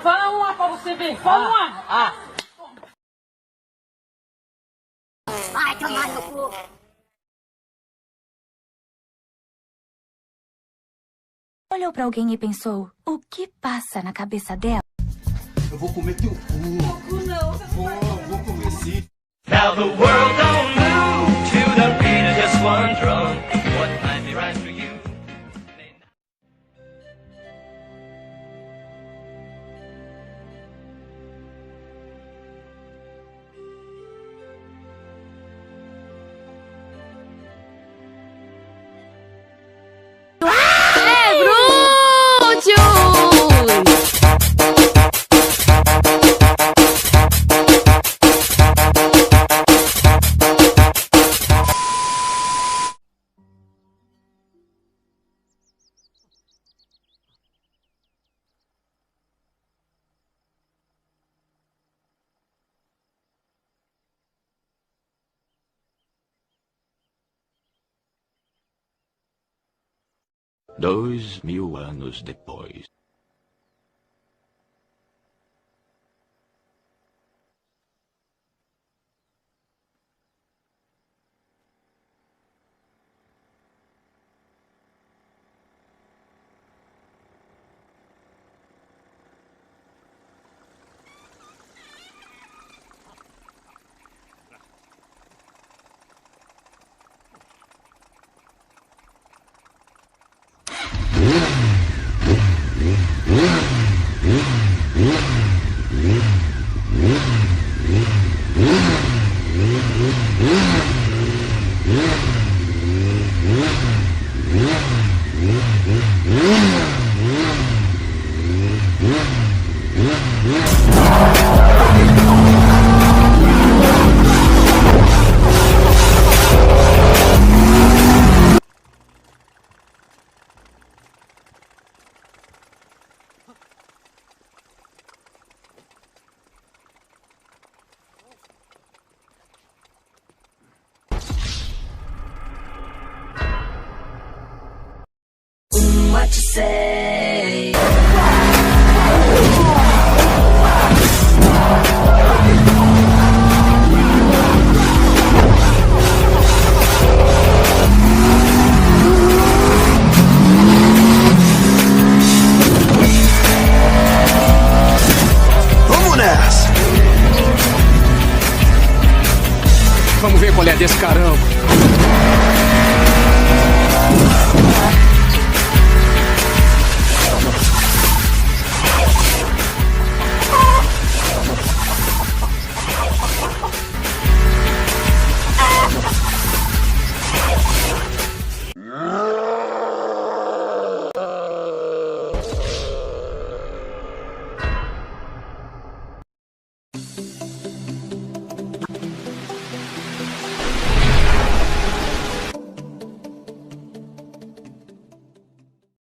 Fala uma pra você ver. Fala uma. Vai tomar no cu. Olhou pra alguém e pensou, o que passa na cabeça dela? Eu vou comer teu cu. Não. Vou comer sim. Now the world don't move to the beat of just one drum. What might be right for you? Dois mil anos depois. What you say? Vamos nessa. Vamos ver qual é desse caramba.